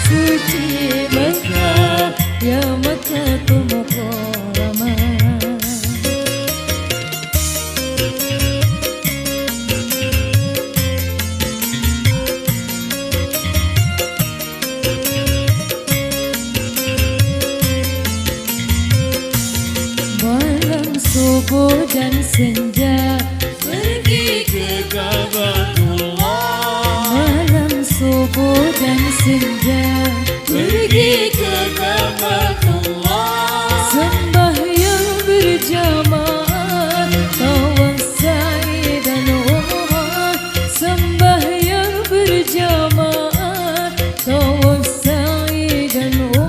suci Mekah, ya Mekkatul Mukarramah. Malam subuh dan senja pergi ke Ka'batullah. Malam subuh dan senja pergi ke Ka'batullah. Sembahyang berjamaah, tawaf sa'i dan umrah. Sembahyang berjamaah, tawaf sa'i dan umrah.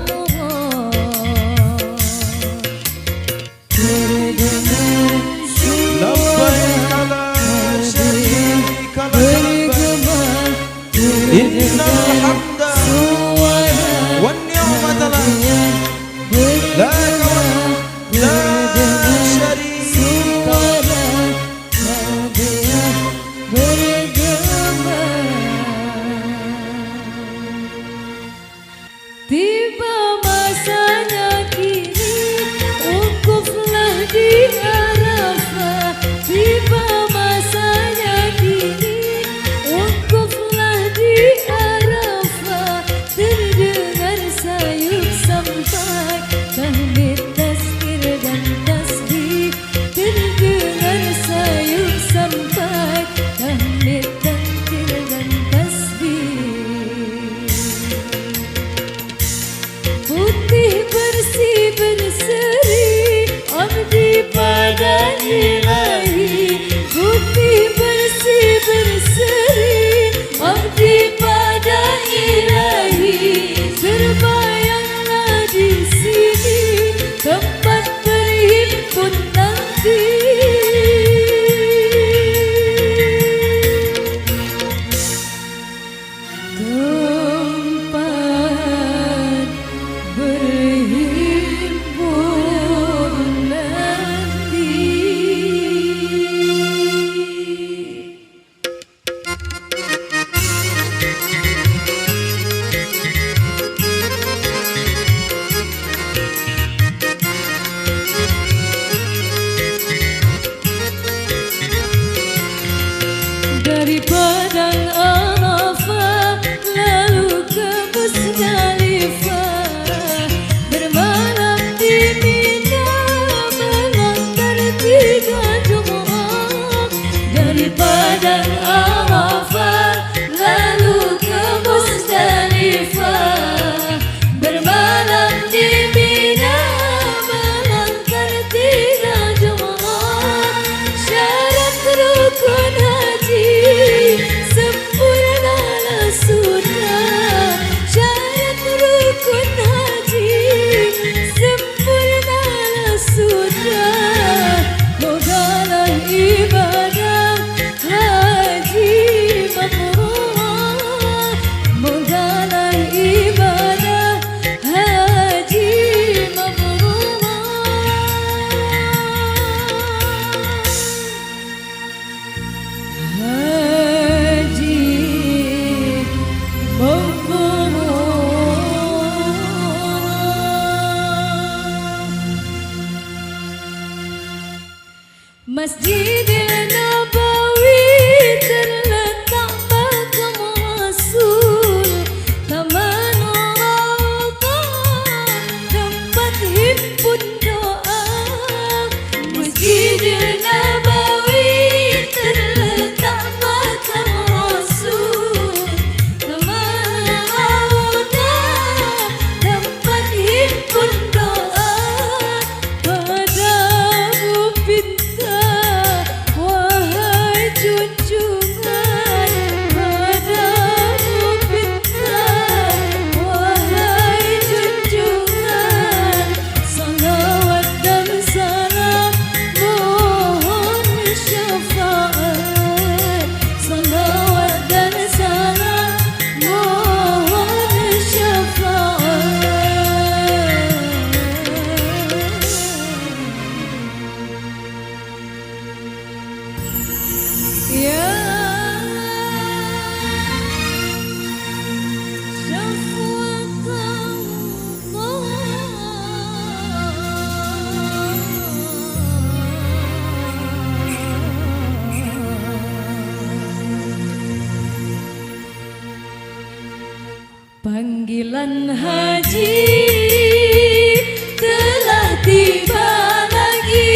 إن الحمد والنعمة لك لا شريك Tiba masanya kini, wukuflah di Arafah. Tiba masanya kini, wukuflah di Arafah. Terdengar sayup sampai tahmid, tazkir dan tasbih. Terdengar sayup sampai tahmid, tazkir dan tasbih. Putih bersih berseri abdi pada ilahi. Putih bersih berseri abdi pada ilahi. Terbayanglah di sini tempat berhimpun nanti. Tempat berhimpun nanti. Dari Padang Arafah lalu ke Musdalifah, bermalam di Mina melontar 3 Jumat. Dari Padang Arafah lalu ke Musdalifah, bermalam di Mina melontar 3 Jumat. Syarat rukun haji sempurnalah sudah. Syarat rukun haji sempurnalah sudah. Mogalah ibadah haji mabrur. Mogalah ibadah haji mabrur. Haji mabrur. Masjidil Nabawi terletak makam Rasul. Taman Rawdah tempat himpun doa. Masjidil Nabawi terletak makam Rasul. Taman Rawdah tempat himpun doa. Padamu pinta bulan haji telah tiba lagi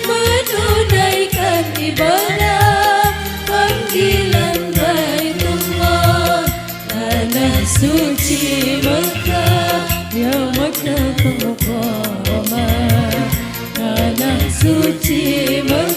menunaikan ibadah panggilan Baitullah tanah suci Mekah ya Makkah Mukarramah tanah suci Mekah